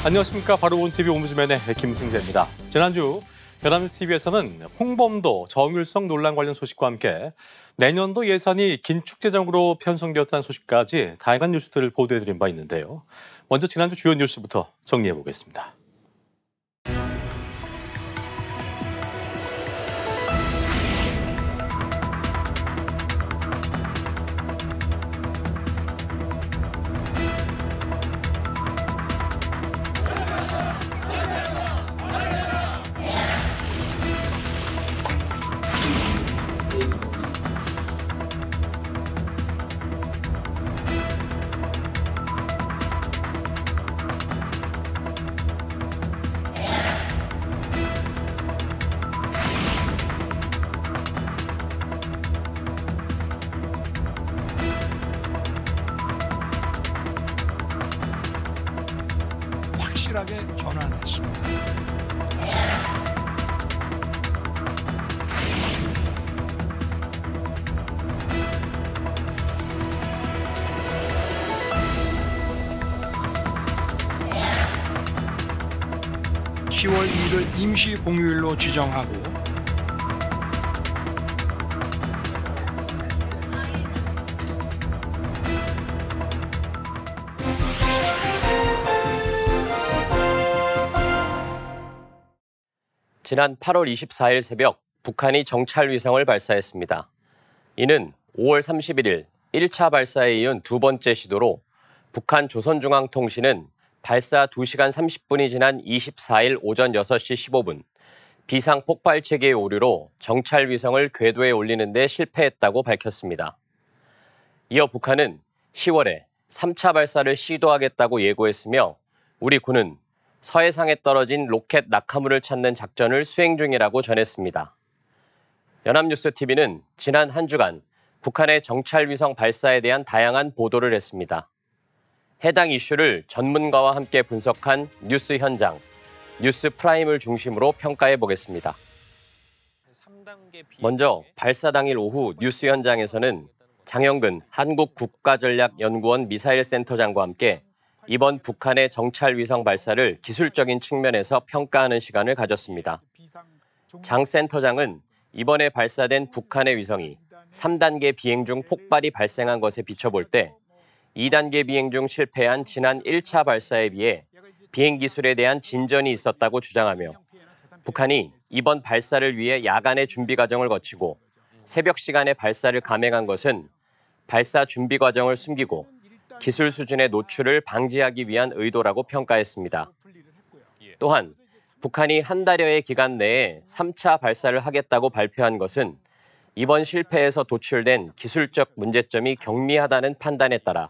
안녕하십니까. 바로본TV 오무즈맨의 김승재입니다. 지난주 연합뉴스TV에서는 홍범도, 정일성 논란 관련 소식과 함께 내년도 예산이 긴축재정으로 편성되었다는 소식까지 다양한 뉴스들을 보도해드린 바 있는데요. 먼저 지난주 주요 뉴스부터 정리해보겠습니다. 확실하게 전환했습니다. (10월 2일) 임시 공휴일로 지정하고 지난 8월 24일 새벽 북한이 정찰위성을 발사했습니다. 이는 5월 31일 1차 발사에 이은 두 번째 시도로 북한 조선중앙통신은 발사 2시간 30분이 지난 24일 오전 6시 15분 비상 폭발 체계의 오류로 정찰위성을 궤도에 올리는 데 실패했다고 밝혔습니다. 이어 북한은 10월에 3차 발사를 시도하겠다고 예고했으며 우리 군은 서해상에 떨어진 로켓 낙하물을 찾는 작전을 수행 중이라고 전했습니다. 연합뉴스TV는 지난 한 주간 북한의 정찰위성 발사에 대한 다양한 보도를 했습니다. 해당 이슈를 전문가와 함께 분석한 뉴스 현장, 뉴스 프라임을 중심으로 평가해 보겠습니다. 먼저 발사 당일 오후 뉴스 현장에서는 장영근 한국국가전략연구원 미사일센터장과 함께 이번 북한의 정찰위성 발사를 기술적인 측면에서 평가하는 시간을 가졌습니다. 장 센터장은 이번에 발사된 북한의 위성이 3단계 비행 중 폭발이 발생한 것에 비춰볼 때 2단계 비행 중 실패한 지난 1차 발사에 비해 비행 기술에 대한 진전이 있었다고 주장하며 북한이 이번 발사를 위해 야간의 준비 과정을 거치고 새벽 시간에 발사를 감행한 것은 발사 준비 과정을 숨기고 기술 수준의 노출을 방지하기 위한 의도라고 평가했습니다. 또한 북한이 한 달여의 기간 내에 3차 발사를 하겠다고 발표한 것은 이번 실패에서 도출된 기술적 문제점이 경미하다는 판단에 따라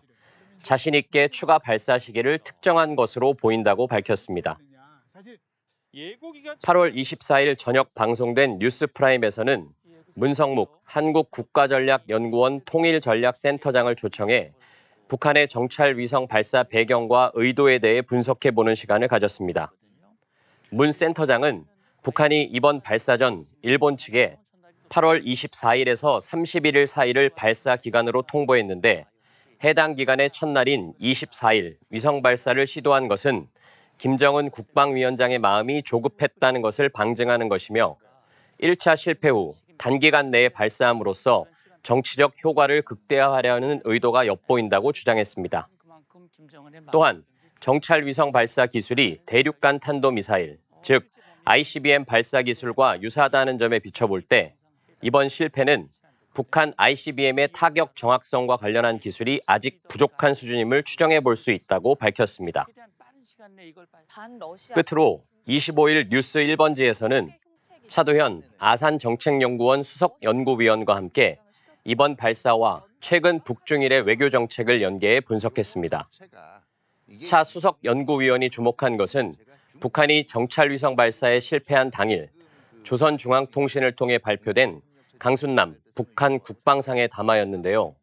자신 있게 추가 발사 시기를 특정한 것으로 보인다고 밝혔습니다. 8월 24일 저녁 방송된 뉴스프라임에서는 문성묵 한국국가전략연구원 통일전략센터장을 초청해 북한의 정찰위성 발사 배경과 의도에 대해 분석해보는 시간을 가졌습니다. 문 센터장은 북한이 이번 발사 전 일본 측에 8월 24일에서 31일 사이를 발사 기간으로 통보했는데 해당 기간의 첫날인 24일 위성 발사를 시도한 것은 김정은 국방위원장의 마음이 조급했다는 것을 방증하는 것이며 1차 실패 후 단기간 내에 발사함으로써 정치적 효과를 극대화하려는 의도가 엿보인다고 주장했습니다. 또한 정찰위성 발사 기술이 대륙간 탄도미사일, 즉 ICBM 발사 기술과 유사하다는 점에 비춰볼 때 이번 실패는 북한 ICBM의 타격 정확성과 관련한 기술이 아직 부족한 수준임을 추정해 볼 수 있다고 밝혔습니다. 끝으로 25일 뉴스 1번지에서는 차도현 아산정책연구원 수석연구위원과 함께 이번 발사와 최근 북중일의 외교정책을 연계해 분석했습니다. 차 수석 연구위원이 주목한 것은 북한이 정찰위성 발사에 실패한 당일 조선중앙통신을 통해 발표된 강순남 북한 국방상의 담화였는데요.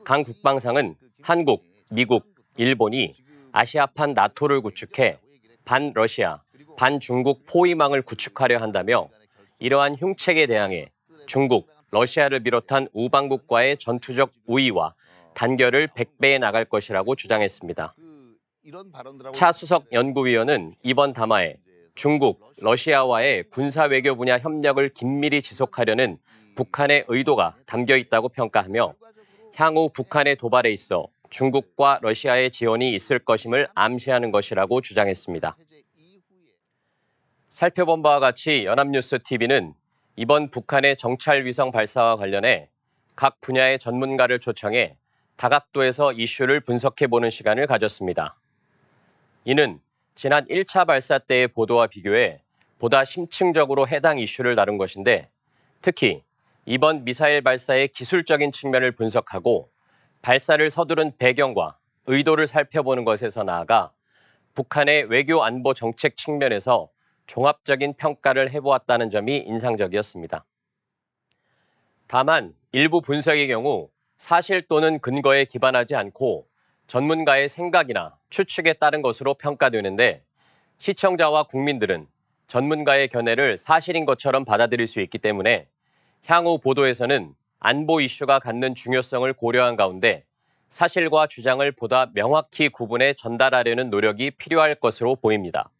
강 국방상은 한국, 미국, 일본이 아시아판 나토를 구축해 반러시아, 반중국 포위망을 구축하려 한다며 이러한 흉책에 대항해 중국, 러시아를 비롯한 우방국과의 전투적 우위와 단결을 100배해 나갈 것이라고 주장했습니다. 차 수석 연구위원은 이번 담화에 중국, 러시아와의 군사 외교 분야 협력을 긴밀히 지속하려는 북한의 의도가 담겨 있다고 평가하며 향후 북한의 도발에 있어 중국과 러시아의 지원이 있을 것임을 암시하는 것이라고 주장했습니다. 살펴본 바와 같이 연합뉴스TV는 이번 북한의 정찰위성 발사와 관련해 각 분야의 전문가를 초청해 다각도에서 이슈를 분석해보는 시간을 가졌습니다. 이는 지난 1차 발사 때의 보도와 비교해 보다 심층적으로 해당 이슈를 다룬 것인데 특히 이번 미사일 발사의 기술적인 측면을 분석하고 발사를 서두른 배경과 의도를 살펴보는 것에서 나아가 북한의 외교 안보 정책 측면에서 종합적인 평가를 해보았다는 점이 인상적이었습니다. 다만 일부 분석의 경우 사실 또는 근거에 기반하지 않고 전문가의 생각이나 추측에 따른 것으로 평가되는데 시청자와 국민들은 전문가의 견해를 사실인 것처럼 받아들일 수 있기 때문에 향후 보도에서는 안보 이슈가 갖는 중요성을 고려한 가운데 사실과 주장을 보다 명확히 구분해 전달하려는 노력이 필요할 것으로 보입니다.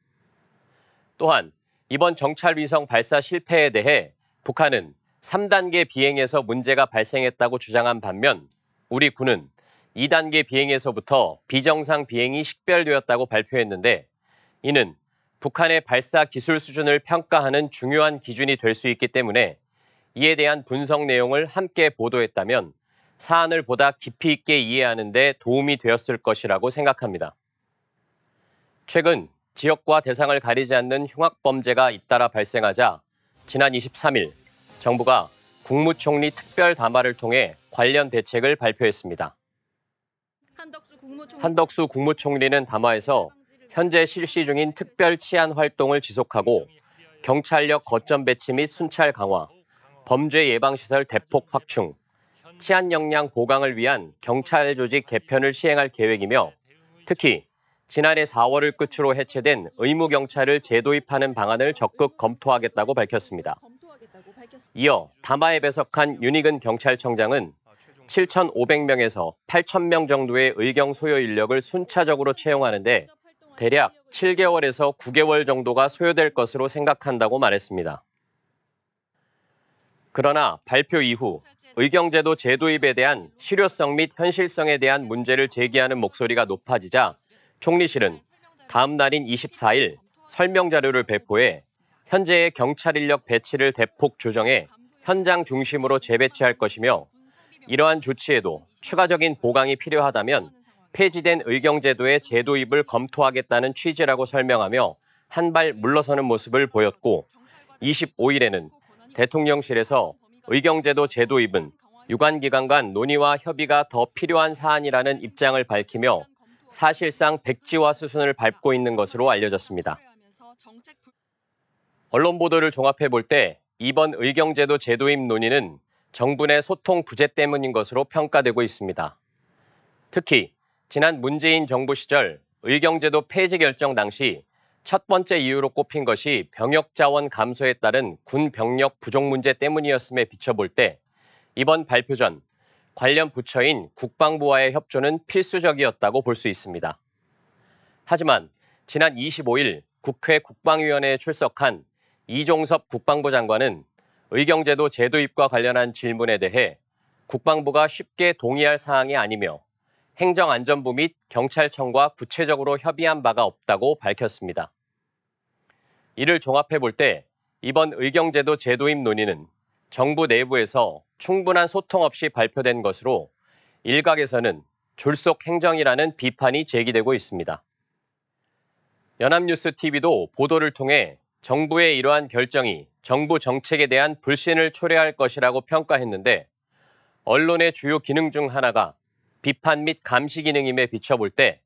또한 이번 정찰위성 발사 실패에 대해 북한은 3단계 비행에서 문제가 발생했다고 주장한 반면 우리 군은 2단계 비행에서부터 비정상 비행이 식별되었다고 발표했는데 이는 북한의 발사 기술 수준을 평가하는 중요한 기준이 될 수 있기 때문에 이에 대한 분석 내용을 함께 보도했다면 사안을 보다 깊이 있게 이해하는 데 도움이 되었을 것이라고 생각합니다. 최근 지역과 대상을 가리지 않는 흉악범죄가 잇따라 발생하자 지난 23일 정부가 국무총리 특별 담화를 통해 관련 대책을 발표했습니다. 한덕수 국무총리는 담화에서 현재 실시 중인 특별 치안 활동을 지속하고 경찰력 거점 배치 및 순찰 강화, 범죄 예방시설 대폭 확충, 치안 역량 보강을 위한 경찰 조직 개편을 시행할 계획이며 특히 지난해 4월을 끝으로 해체된 의무경찰을 재도입하는 방안을 적극 검토하겠다고 밝혔습니다. 이어 담화에 배석한 윤익은 경찰청장은 7,500명에서 8,000명 정도의 의경 소요 인력을 순차적으로 채용하는데 대략 7개월에서 9개월 정도가 소요될 것으로 생각한다고 말했습니다. 그러나 발표 이후 의경제도 재도입에 대한 실효성 및 현실성에 대한 문제를 제기하는 목소리가 높아지자 총리실은 다음 날인 24일 설명 자료를 배포해 현재의 경찰 인력 배치를 대폭 조정해 현장 중심으로 재배치할 것이며 이러한 조치에도 추가적인 보강이 필요하다면 폐지된 의경제도의 재도입을 검토하겠다는 취지라고 설명하며 한 발 물러서는 모습을 보였고 25일에는 대통령실에서 의경제도 재도입은 유관기관 간 논의와 협의가 더 필요한 사안이라는 입장을 밝히며 사실상 백지화 수순을 밟고 있는 것으로 알려졌습니다. 언론 보도를 종합해 볼 때 이번 의경제도 재도입 논의는 정부 내 소통 부재 때문인 것으로 평가되고 있습니다. 특히 지난 문재인 정부 시절 의경제도 폐지 결정 당시 첫 번째 이유로 꼽힌 것이 병역 자원 감소에 따른 군 병력 부족 문제 때문이었음에 비춰볼 때 이번 발표 전 관련 부처인 국방부와의 협조는 필수적이었다고 볼 수 있습니다. 하지만 지난 25일 국회 국방위원회에 출석한 이종섭 국방부 장관은 의경제도 재도입과 관련한 질문에 대해 국방부가 쉽게 동의할 사항이 아니며 행정안전부 및 경찰청과 구체적으로 협의한 바가 없다고 밝혔습니다. 이를 종합해 볼 때 이번 의경제도 재도입 논의는 정부 내부에서 충분한 소통 없이 발표된 것으로 일각에서는 졸속 행정이라는 비판이 제기되고 있습니다. 연합뉴스TV도 보도를 통해 정부의 이러한 결정이 정부 정책에 대한 불신을 초래할 것이라고 평가했는데 언론의 주요 기능 중 하나가 비판 및 감시 기능임에 비춰볼 때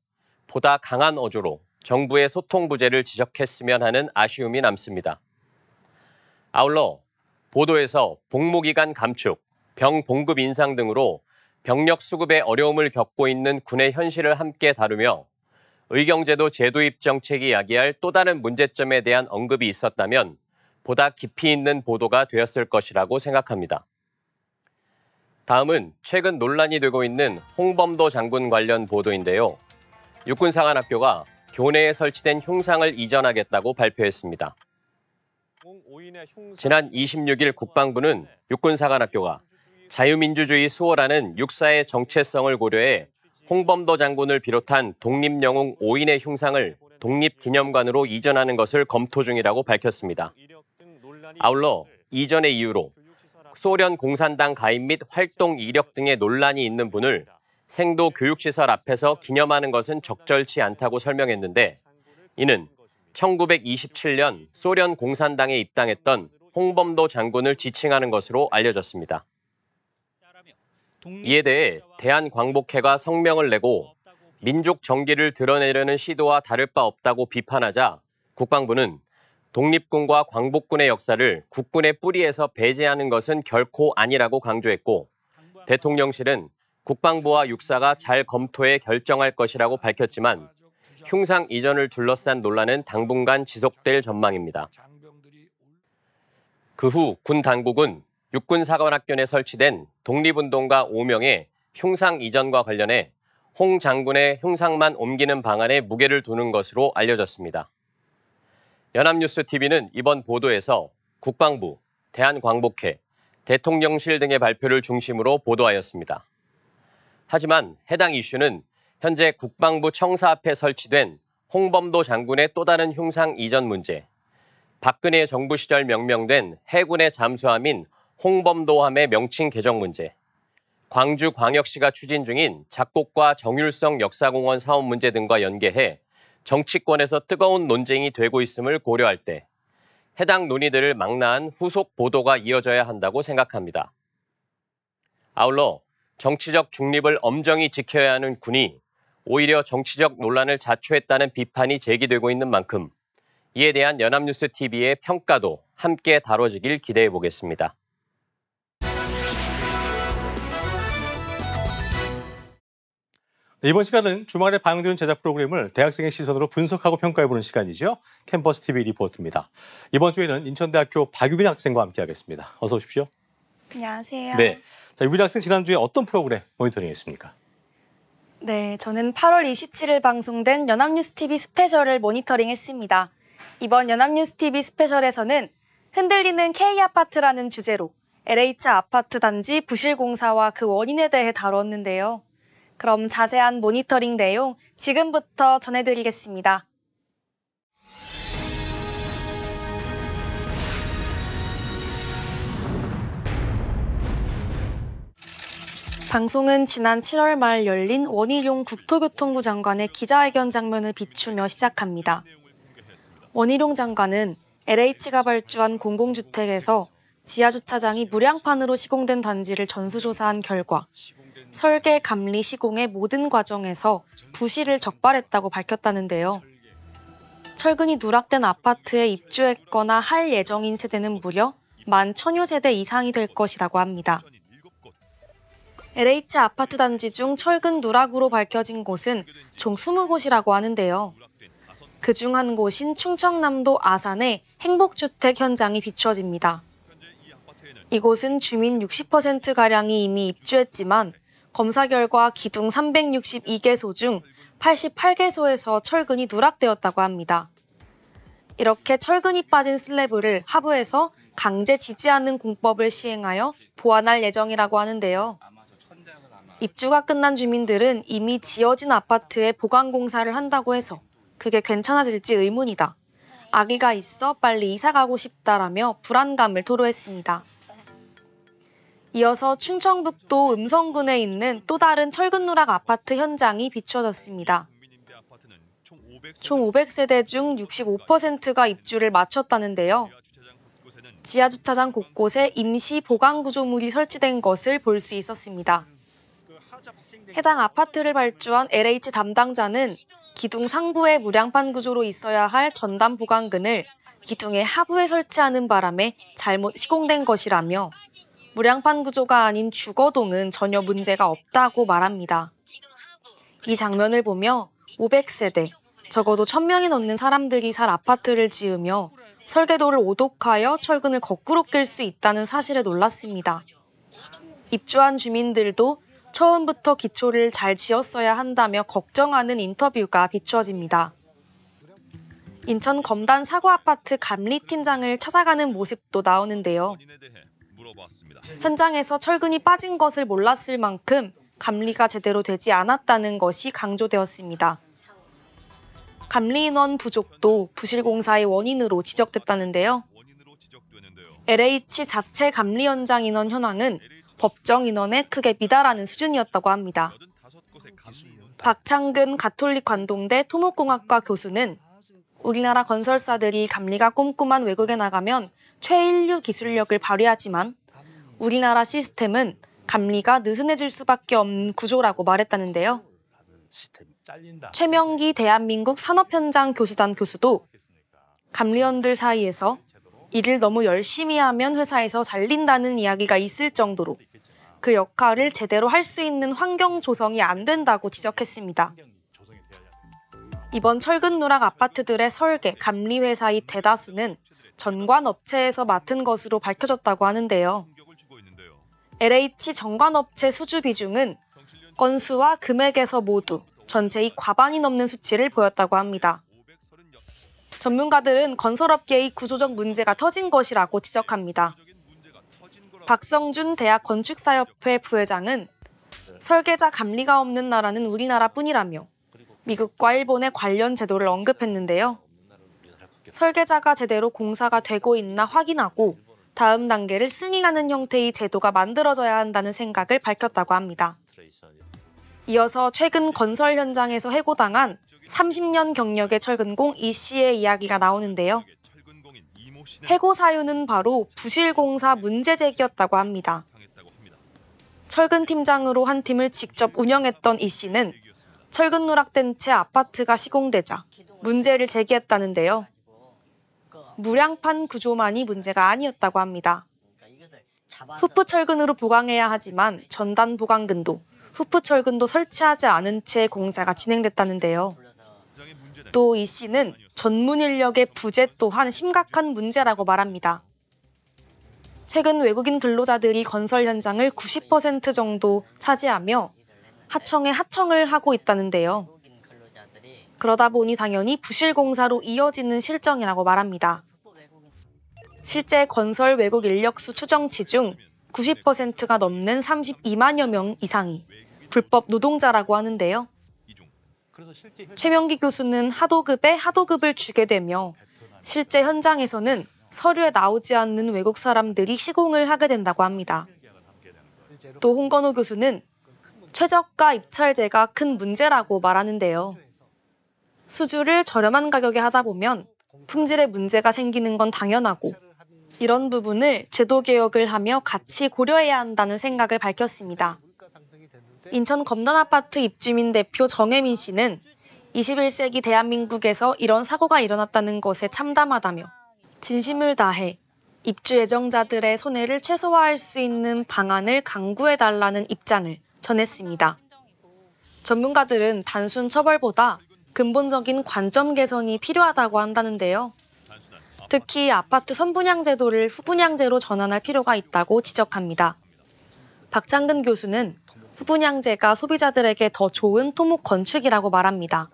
보다 강한 어조로 정부의 소통 부재를 지적했으면 하는 아쉬움이 남습니다. 아울러 보도에서 복무기간 감축, 병 봉급 인상 등으로 병력 수급에 어려움을 겪고 있는 군의 현실을 함께 다루며 의경제도 재도입 정책이 야기할 또 다른 문제점에 대한 언급이 있었다면 보다 깊이 있는 보도가 되었을 것이라고 생각합니다. 다음은 최근 논란이 되고 있는 홍범도 장군 관련 보도인데요. 육군사관학교가 교내에 설치된 흉상을 이전하겠다고 발표했습니다. 지난 26일 국방부는 육군사관학교가 자유민주주의 수호라는 육사의 정체성을 고려해 홍범도 장군을 비롯한 독립영웅 5인의 흉상을 독립기념관으로 이전하는 것을 검토 중이라고 밝혔습니다. 아울러 이전의 이유로 소련 공산당 가입 및 활동 이력 등의 논란이 있는 분을 생도 교육시설 앞에서 기념하는 것은 적절치 않다고 설명했는데, 이는 1927년 소련 공산당에 입당했던 홍범도 장군을 지칭하는 것으로 알려졌습니다. 이에 대해 대한광복회가 성명을 내고 민족 정기를 드러내려는 시도와 다를 바 없다고 비판하자 국방부는 독립군과 광복군의 역사를 국군의 뿌리에서 배제하는 것은 결코 아니라고 강조했고, 대통령실은 국방부와 육사가 잘 검토해 결정할 것이라고 밝혔지만 흉상 이전을 둘러싼 논란은 당분간 지속될 전망입니다. 그 후 군 당국은 육군사관학교 내 설치된 독립운동가 5명의 흉상 이전과 관련해 홍 장군의 흉상만 옮기는 방안에 무게를 두는 것으로 알려졌습니다. 연합뉴스TV는 이번 보도에서 국방부, 대한광복회, 대통령실 등의 발표를 중심으로 보도하였습니다. 하지만 해당 이슈는 현재 국방부 청사 앞에 설치된 홍범도 장군의 또 다른 흉상 이전 문제, 박근혜 정부 시절 명명된 해군의 잠수함인 홍범도함의 명칭 개정 문제, 광주광역시가 추진 중인 작곡과 정율성 역사공원 사업 문제 등과 연계해 정치권에서 뜨거운 논쟁이 되고 있음을 고려할 때 해당 논의들을 망라한 후속 보도가 이어져야 한다고 생각합니다. 아울러 정치적 중립을 엄정히 지켜야 하는 군이 오히려 정치적 논란을 자초했다는 비판이 제기되고 있는 만큼 이에 대한 연합뉴스TV의 평가도 함께 다뤄지길 기대해 보겠습니다. 이번 시간은 주말에 방영되는 제작 프로그램을 대학생의 시선으로 분석하고 평가해보는 시간이죠. 캠퍼스 TV 리포트입니다. 이번 주에는 인천대학교 박유빈 학생과 함께하겠습니다. 어서 오십시오. 안녕하세요. 네, 자, 유빈 학생 지난주에 어떤 프로그램 모니터링했습니까? 네, 저는 8월 27일 방송된 연합뉴스TV 스페셜을 모니터링했습니다. 이번 연합뉴스TV 스페셜에서는 흔들리는 K아파트라는 주제로 LH 아파트 단지 부실 공사와 그 원인에 대해 다뤘는데요. 그럼 자세한 모니터링 내용 지금부터 전해드리겠습니다. 방송은 지난 7월 말 열린 원희룡 국토교통부 장관의 기자회견 장면을 비추며 시작합니다. 원희룡 장관은 LH가 발주한 공공주택에서 지하주차장이 무량판으로 시공된 단지를 전수조사한 결과 설계, 감리, 시공의 모든 과정에서 부실을 적발했다고 밝혔다는데요. 철근이 누락된 아파트에 입주했거나 할 예정인 세대는 무려 11,000여 세대 이상이 될 것이라고 합니다. LH 아파트 단지 중 철근 누락으로 밝혀진 곳은 총 20곳이라고 하는데요. 그중 한 곳인 충청남도 아산의 행복주택 현장이 비춰집니다. 이곳은 주민 60%가량이 이미 입주했지만 검사 결과 기둥 362개소 중 88개소에서 철근이 누락되었다고 합니다. 이렇게 철근이 빠진 슬래브를 하부에서 강제 지지하는 공법을 시행하여 보완할 예정이라고 하는데요. 입주가 끝난 주민들은 이미 지어진 아파트에 보강 공사를 한다고 해서 그게 괜찮아질지 의문이다. 아기가 있어 빨리 이사 가고 싶다라며 불안감을 토로했습니다. 이어서 충청북도 음성군에 있는 또 다른 철근 누락 아파트 현장이 비춰졌습니다. 총 500세대 중 65%가 입주를 마쳤다는데요. 지하주차장 곳곳에 임시 보강 구조물이 설치된 것을 볼 수 있었습니다. 해당 아파트를 발주한 LH 담당자는 기둥 상부에 무량판 구조로 있어야 할 전담 보강근을 기둥의 하부에 설치하는 바람에 잘못 시공된 것이라며 무량판 구조가 아닌 주거동은 전혀 문제가 없다고 말합니다. 이 장면을 보며 500세대, 적어도 1000명이 넘는 사람들이 살 아파트를 지으며 설계도를 오독하여 철근을 거꾸로 낄 수 있다는 사실에 놀랐습니다. 입주한 주민들도 처음부터 기초를 잘 지었어야 한다며 걱정하는 인터뷰가 비추어집니다. 인천 검단 사고아파트 감리팀장을 찾아가는 모습도 나오는데요. 현장에서 철근이 빠진 것을 몰랐을 만큼 감리가 제대로 되지 않았다는 것이 강조되었습니다. 감리 인원 부족도 부실 공사의 원인으로 지적됐다는데요. LH 자체 감리 현장 인원 현황은 법정 인원에 크게 미달하는 수준이었다고 합니다. 박창근 가톨릭 관동대 토목공학과 교수는 우리나라 건설사들이 감리가 꼼꼼한 외국에 나가면 최인류 기술력을 발휘하지만 우리나라 시스템은 감리가 느슨해질 수밖에 없는 구조라고 말했다는데요. 최명기 대한민국 산업현장 교수단 교수도 감리원들 사이에서 일을 너무 열심히 하면 회사에서 잘린다는 이야기가 있을 정도로 그 역할을 제대로 할 수 있는 환경 조성이 안 된다고 지적했습니다. 이번 철근 누락 아파트들의 설계, 감리 회사의 대다수는 전관업체에서 맡은 것으로 밝혀졌다고 하는데요. LH 전관업체 수주 비중은 건수와 금액에서 모두 전체의 과반이 넘는 수치를 보였다고 합니다. 전문가들은 건설업계의 구조적 문제가 터진 것이라고 지적합니다. 박성준 대학 건축사협회 부회장은 설계자 감리가 없는 나라는 우리나라뿐이라며 미국과 일본의 관련 제도를 언급했는데요. 설계자가 제대로 공사가 되고 있나 확인하고 다음 단계를 승인하는 형태의 제도가 만들어져야 한다는 생각을 밝혔다고 합니다. 이어서 최근 건설 현장에서 해고당한 30년 경력의 철근공 이 씨의 이야기가 나오는데요. 해고 사유는 바로 부실공사 문제 제기였다고 합니다. 철근 팀장으로 한 팀을 직접 운영했던 이 씨는 철근 누락된 채 아파트가 시공되자 문제를 제기했다는데요. 무량판 구조만이 문제가 아니었다고 합니다. 후프 철근으로 보강해야 하지만 전단 보강근도, 후프 철근도 설치하지 않은 채 공사가 진행됐다는데요. 또 이 씨는 전문 인력의 부재 또한 심각한 문제라고 말합니다. 최근 외국인 근로자들이 건설 현장을 90% 정도 차지하며 하청에 하청을 하고 있다는데요. 그러다 보니 당연히 부실 공사로 이어지는 실정이라고 말합니다. 실제 건설 외국 인력수 추정치 중 90%가 넘는 32만여 명 이상이 불법 노동자라고 하는데요. 최명기 교수는 하도급에 하도급을 주게 되며 실제 현장에서는 서류에 나오지 않는 외국 사람들이 시공을 하게 된다고 합니다. 또 홍건호 교수는 최저가 입찰제가 큰 문제라고 말하는데요. 수주를 저렴한 가격에 하다 보면 품질에 문제가 생기는 건 당연하고 이런 부분을 제도 개혁을 하며 같이 고려해야 한다는 생각을 밝혔습니다. 인천 검단아파트 입주민 대표 정혜민 씨는 21세기 대한민국에서 이런 사고가 일어났다는 것에 참담하다며 진심을 다해 입주 예정자들의 손해를 최소화할 수 있는 방안을 강구해달라는 입장을 전했습니다. 전문가들은 단순 처벌보다 근본적인 관점 개선이 필요하다고 한다는데요. 특히 아파트 선분양 제도를 후분양제로 전환할 필요가 있다고 지적합니다. 박창근 교수는 후분양제가 소비자들에게 더 좋은 토목 건축이라고 말합니다.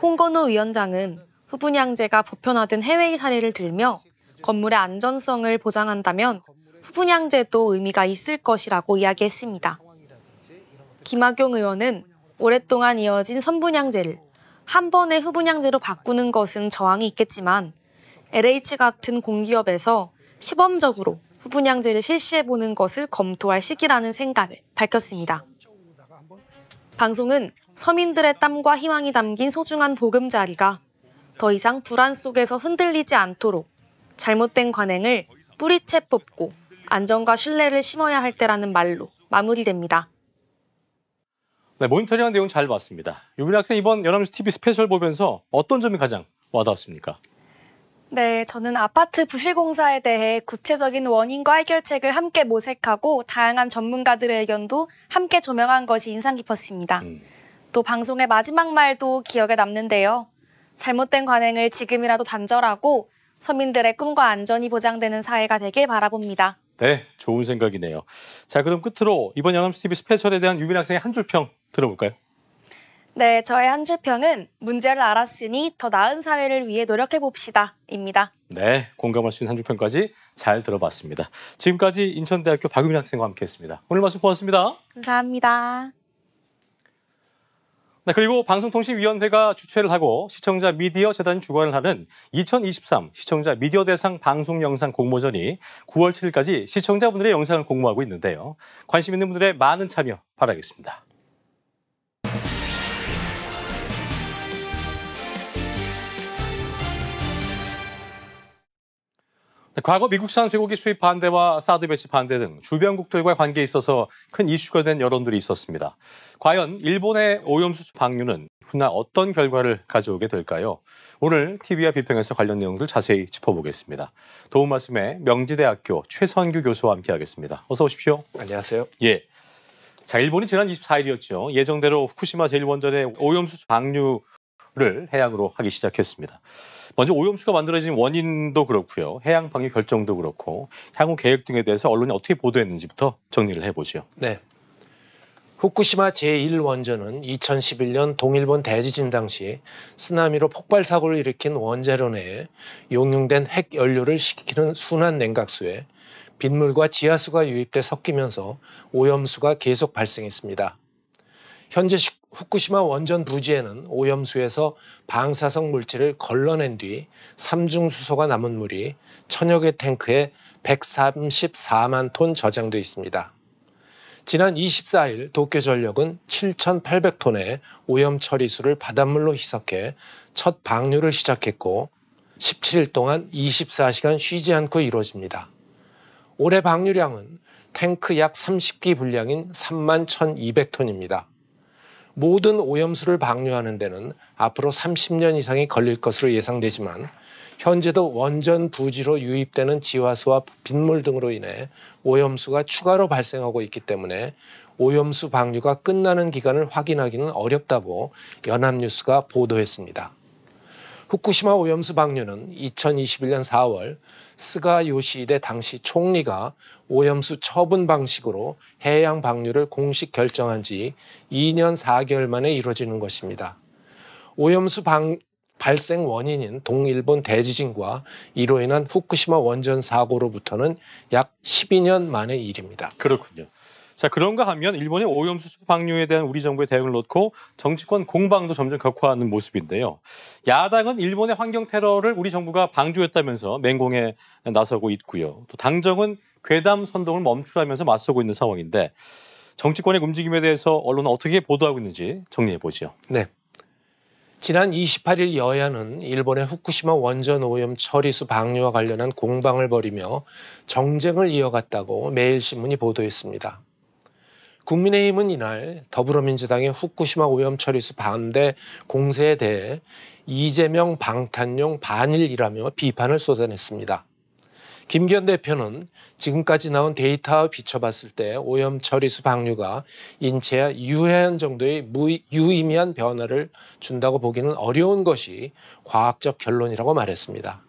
홍건호 위원장은 후분양제가 보편화된 해외의 사례를 들며 건물의 안전성을 보장한다면 후분양제도 의미가 있을 것이라고 이야기했습니다. 김학용 의원은 오랫동안 이어진 선분양제를 한 번의 후분양제로 바꾸는 것은 저항이 있겠지만 LH 같은 공기업에서 시범적으로 후분양제를 실시해보는 것을 검토할 시기라는 생각을 밝혔습니다. 방송은 서민들의 땀과 희망이 담긴 소중한 보금자리가 더 이상 불안 속에서 흔들리지 않도록 잘못된 관행을 뿌리채 뽑고 안전과 신뢰를 심어야 할 때라는 말로 마무리됩니다. 네, 모니터링한 내용 잘 봤습니다. 유빈 학생 이번 연합뉴스 TV 스페셜 보면서 어떤 점이 가장 와닿았습니까? 네, 저는 아파트 부실 공사에 대해 구체적인 원인과 해결책을 함께 모색하고 다양한 전문가들의 의견도 함께 조명한 것이 인상 깊었습니다. 또 방송의 마지막 말도 기억에 남는데요. 잘못된 관행을 지금이라도 단절하고 서민들의 꿈과 안전이 보장되는 사회가 되길 바라봅니다. 네, 좋은 생각이네요. 자, 그럼 끝으로 이번 연합뉴스 TV 스페셜에 대한 유민 학생의 한 줄 평 들어볼까요? 네, 저의 한 줄 평은 문제를 알았으니 더 나은 사회를 위해 노력해봅시다.입니다. 네, 공감할 수 있는 한 줄 평까지 잘 들어봤습니다. 지금까지 인천대학교 박유민 학생과 함께했습니다. 오늘 말씀 고맙습니다. 감사합니다. 네, 그리고 방송통신위원회가 주최를 하고 시청자 미디어 재단이 주관을 하는 2023 시청자 미디어 대상 방송 영상 공모전이 9월 7일까지 시청자분들의 영상을 공모하고 있는데요. 관심 있는 분들의 많은 참여 바라겠습니다. 과거 미국산 쇠고기 수입 반대와 사드 배치 반대 등 주변국들과의 관계에 있어서 큰 이슈가 된 여론들이 있었습니다. 과연 일본의 오염수 방류는 훗날 어떤 결과를 가져오게 될까요? 오늘 TV와 비평에서 관련 내용들 자세히 짚어보겠습니다. 도움 말씀에 명지대학교 최선규 교수와 함께하겠습니다. 어서 오십시오. 안녕하세요. 예. 자, 일본이 지난 24일이었죠. 예정대로 후쿠시마 제1원전의 오염수 방류를 해양으로 하기 시작했습니다. 먼저 오염수가 만들어진 원인도 그렇고요. 해양 방류 결정도 그렇고 향후 계획 등에 대해서 언론이 어떻게 보도했는지부터 정리를 해보죠. 네. 후쿠시마 제1원전은 2011년 동일본 대지진 당시 쓰나미로 폭발 사고를 일으킨 원자로 내에 용융된 핵 연료를 식히는 순환 냉각수에 빗물과 지하수가 유입돼 섞이면서 오염수가 계속 발생했습니다. 현재 후쿠시마 원전 부지에는 오염수에서 방사성 물질을 걸러낸 뒤 삼중수소가 남은 물이 천여 개 탱크에 134만 톤 저장돼 있습니다. 지난 24일 도쿄전력은 7,800톤의 오염 처리수를 바닷물로 희석해 첫 방류를 시작했고 17일 동안 24시간 쉬지 않고 이루어집니다. 올해 방류량은 탱크 약 30기 분량인 31,200톤입니다. 모든 오염수를 방류하는 데는 앞으로 30년 이상이 걸릴 것으로 예상되지만 현재도 원전 부지로 유입되는 지하수와 빗물 등으로 인해 오염수가 추가로 발생하고 있기 때문에 오염수 방류가 끝나는 기간을 확인하기는 어렵다고 연합뉴스가 보도했습니다. 후쿠시마 오염수 방류는 2021년 4월 스가 요시히데 당시 총리가 오염수 처분 방식으로 해양 방류를 공식 결정한 지 2년 4개월 만에 이루어지는 것입니다. 오염수 발생 원인인 동일본 대지진과 이로 인한 후쿠시마 원전 사고로부터는 약 12년 만의 일입니다. 그렇군요. 자, 그런가 하면 일본의 오염수 방류에 대한 우리 정부의 대응을 놓고 정치권 공방도 점점 격화하는 모습인데요. 야당은 일본의 환경 테러를 우리 정부가 방조했다면서 맹공에 나서고 있고요. 또 당정은 괴담 선동을 멈추라면서 맞서고 있는 상황인데 정치권의 움직임에 대해서 언론은 어떻게 보도하고 있는지 정리해 보죠. 네. 지난 28일 여야는 일본의 후쿠시마 원전 오염 처리수 방류와 관련한 공방을 벌이며 정쟁을 이어갔다고 매일신문이 보도했습니다. 국민의힘은 이날 더불어민주당의 후쿠시마 오염 처리수 반대 공세에 대해 이재명 방탄용 반일이라며 비판을 쏟아냈습니다. 김기현 대표는 지금까지 나온 데이터와 비춰봤을 때 오염 처리수 방류가 인체에 유해한 정도의 유의미한 변화를 준다고 보기는 어려운 것이 과학적 결론이라고 말했습니다.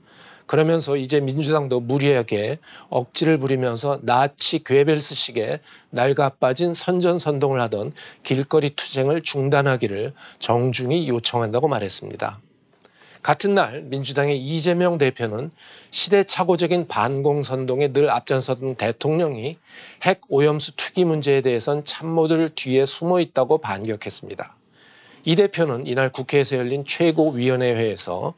그러면서 이제 민주당도 무리하게 억지를 부리면서 나치 괴벨스식의 낡아빠진 선전선동을 하던 길거리 투쟁을 중단하기를 정중히 요청한다고 말했습니다. 같은 날 민주당의 이재명 대표는 시대착오적인 반공선동에 늘 앞장서던 대통령이 핵 오염수 투기 문제에 대해선 참모들 뒤에 숨어 있다고 반격했습니다. 이 대표는 이날 국회에서 열린 최고위원회에서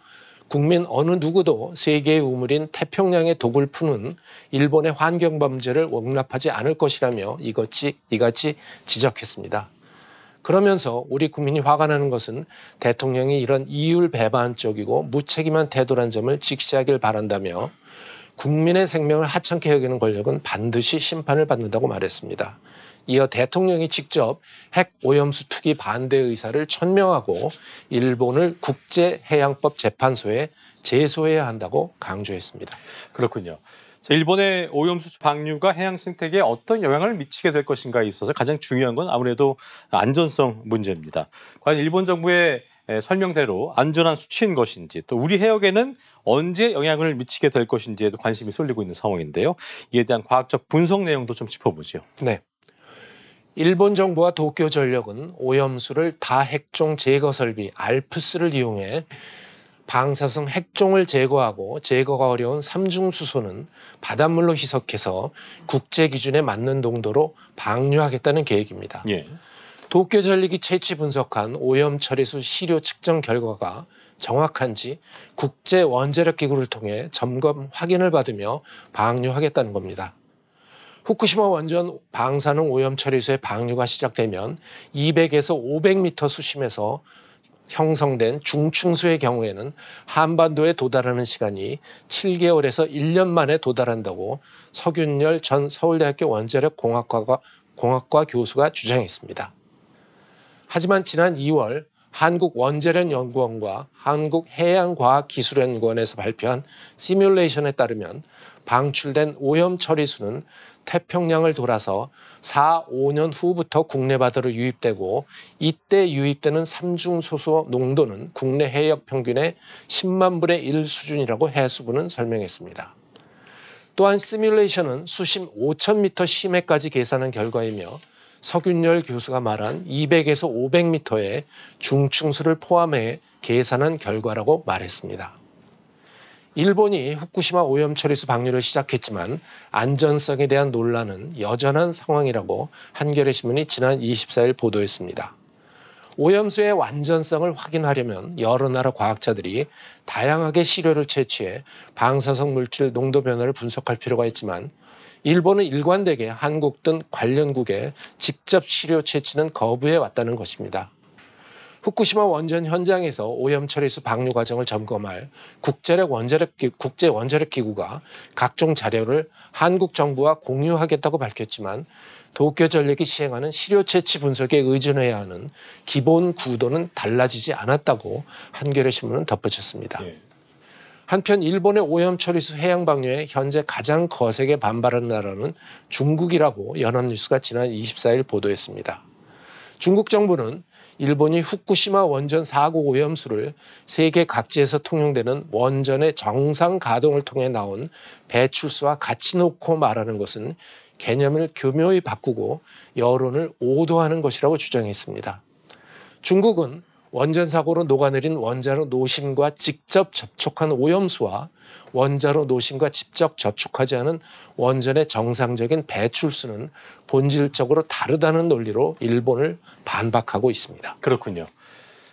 국민 어느 누구도 세계의 우물인 태평양의 독을 푸는 일본의 환경 범죄를 용납하지 않을 것이라며 이같이 지적했습니다. 그러면서 우리 국민이 화가 나는 것은 대통령이 이런 이율배반적이고 무책임한 태도란 점을 직시하길 바란다며 국민의 생명을 하찮게 여기는 권력은 반드시 심판을 받는다고 말했습니다. 이어 대통령이 직접 핵 오염수 투기 반대 의사를 천명하고 일본을 국제해양법 재판소에 제소해야 한다고 강조했습니다. 그렇군요. 자, 일본의 오염수 방류가 해양 생태계에 어떤 영향을 미치게 될 것인가에 있어서 가장 중요한 건 아무래도 안전성 문제입니다. 과연 일본 정부의 설명대로 안전한 수치인 것인지 또 우리 해역에는 언제 영향을 미치게 될 것인지에도 관심이 쏠리고 있는 상황인데요. 이에 대한 과학적 분석 내용도 좀 짚어보죠. 네. 일본 정부와 도쿄전력은 오염수를 다핵종 제거 설비 알프스를 이용해 방사성 핵종을 제거하고 제거가 어려운 삼중수소는 바닷물로 희석해서 국제 기준에 맞는 농도로 방류하겠다는 계획입니다. 예. 도쿄전력이 채취 분석한 오염 처리수 시료 측정 결과가 정확한지 국제원자력기구를 통해 점검 확인을 받으며 방류하겠다는 겁니다. 후쿠시마 원전 방사능 오염 처리수의 방류가 시작되면 200에서 500m 수심에서 형성된 중층수의 경우에는 한반도에 도달하는 시간이 7개월에서 1년 만에 도달한다고 석윤열 전 서울대학교 원자력공학과 교수가 주장했습니다. 하지만 지난 2월 한국원자력연구원과 한국해양과학기술연구원에서 발표한 시뮬레이션에 따르면 방출된 오염 처리수는 태평양을 돌아서 4, 5년 후부터 국내 바다로 유입되고 이때 유입되는 삼중소소 농도는 국내 해역 평균의 10만 분의 1 수준이라고 해수부는 설명했습니다. 또한 시뮬레이션은 수심 5,000m 심해까지 계산한 결과이며 석윤열 교수가 말한 200에서 500m의 중층수를 포함해 계산한 결과라고 말했습니다. 일본이 후쿠시마 오염 처리수 방류를 시작했지만 안전성에 대한 논란은 여전한 상황이라고 한겨레 신문이 지난 24일 보도했습니다. 오염수의 완전성을 확인하려면 여러 나라 과학자들이 다양하게 시료를 채취해 방사성 물질 농도 변화를 분석할 필요가 있지만 일본은 일관되게 한국 등 관련국에 직접 시료 채취는 거부해 왔다는 것입니다. 후쿠시마 원전 현장에서 오염 처리수 방류 과정을 점검할 국제원자력기구가 각종 자료를 한국 정부와 공유하겠다고 밝혔지만 도쿄전력이 시행하는 시료 채취 분석에 의존해야 하는 기본 구도는 달라지지 않았다고 한겨레 신문은 덧붙였습니다. 한편 일본의 오염 처리수 해양 방류에 현재 가장 거세게 반발하는 나라는 중국이라고 연합뉴스가 지난 24일 보도했습니다. 중국 정부는 일본이 후쿠시마 원전 사고 오염수를 세계 각지에서 통용되는 원전의 정상 가동을 통해 나온 배출수와 같이 놓고 말하는 것은 개념을 교묘히 바꾸고 여론을 오도하는 것이라고 주장했습니다. 중국은 원전 사고로 녹아내린 원자로 노심과 직접 접촉한 오염수와 원자로 노심과 직접 접촉하지 않은 원전의 정상적인 배출수는 본질적으로 다르다는 논리로 일본을 반박하고 있습니다. 그렇군요.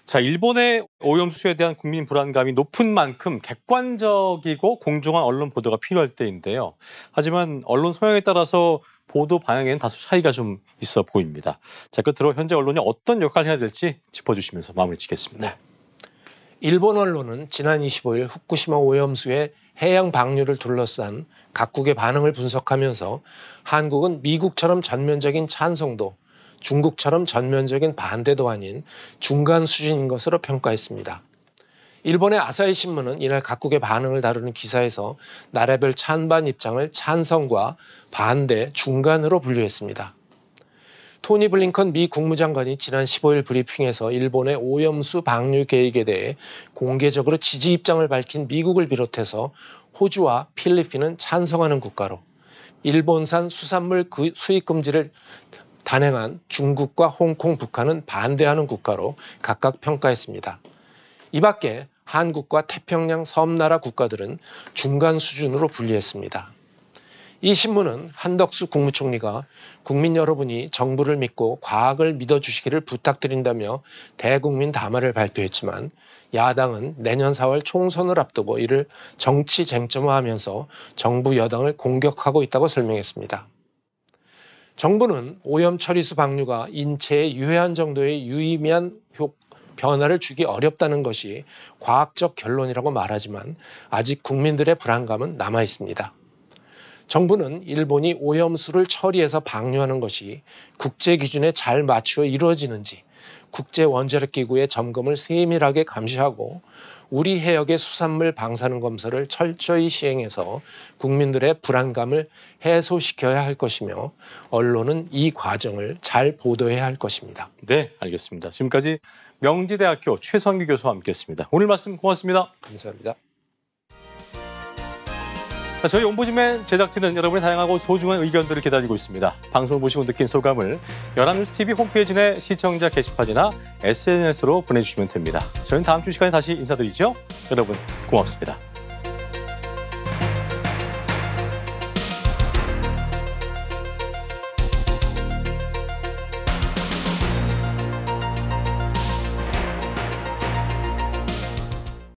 자, 일본의 오염수에 대한 국민 불안감이 높은 만큼 객관적이고 공정한 언론 보도가 필요할 때인데요. 하지만 언론 성향에 따라서 보도 방향에는 다소 차이가 좀 있어 보입니다. 자, 끝으로 현재 언론이 어떤 역할을 해야 될지 짚어주시면서 마무리 짓겠습니다. 네. 일본 언론은 지난 25일 후쿠시마 오염수의 해양 방류를 둘러싼 각국의 반응을 분석하면서 한국은 미국처럼 전면적인 찬성도, 중국처럼 전면적인 반대도 아닌 중간 수준인 것으로 평가했습니다. 일본의 아사히 신문은 이날 각국의 반응을 다루는 기사에서 나라별 찬반 입장을 찬성과 반대, 중간으로 분류했습니다. 토니 블링컨 미 국무장관이 지난 15일 브리핑에서 일본의 오염수 방류 계획에 대해 공개적으로 지지 입장을 밝힌 미국을 비롯해서 호주와 필리핀은 찬성하는 국가로, 일본산 수산물 수입 금지를 단행한 중국과 홍콩, 북한은 반대하는 국가로 각각 평가했습니다. 이 밖에 한국과 태평양 섬나라 국가들은 중간 수준으로 분류했습니다. 이 신문은 한덕수 국무총리가 국민 여러분이 정부를 믿고 과학을 믿어주시기를 부탁드린다며 대국민 담화를 발표했지만 야당은 내년 4월 총선을 앞두고 이를 정치 쟁점화하면서 정부 여당을 공격하고 있다고 설명했습니다. 정부는 오염 처리수 방류가 인체에 유해한 정도의 유의미한 변화를 주기 어렵다는 것이 과학적 결론이라고 말하지만 아직 국민들의 불안감은 남아 있습니다. 정부는 일본이 오염수를 처리해서 방류하는 것이 국제 기준에 잘 맞추어 이루어지는지, 국제원자력기구의 점검을 세밀하게 감시하고 우리 해역의 수산물 방사능 검사를 철저히 시행해서 국민들의 불안감을 해소시켜야 할 것이며 언론은 이 과정을 잘 보도해야 할 것입니다. 네, 알겠습니다. 지금까지 명지대학교 최성규 교수와 함께했습니다. 오늘 말씀 고맙습니다. 감사합니다. 저희 옴부즈맨 제작진은 여러분의 다양하고 소중한 의견들을 기다리고 있습니다. 방송을 보시고 느낀 소감을 연합뉴스TV 홈페이지 내 시청자 게시판이나 SNS로 보내주시면 됩니다. 저희는 다음 주 시간에 다시 인사드리죠. 여러분 고맙습니다.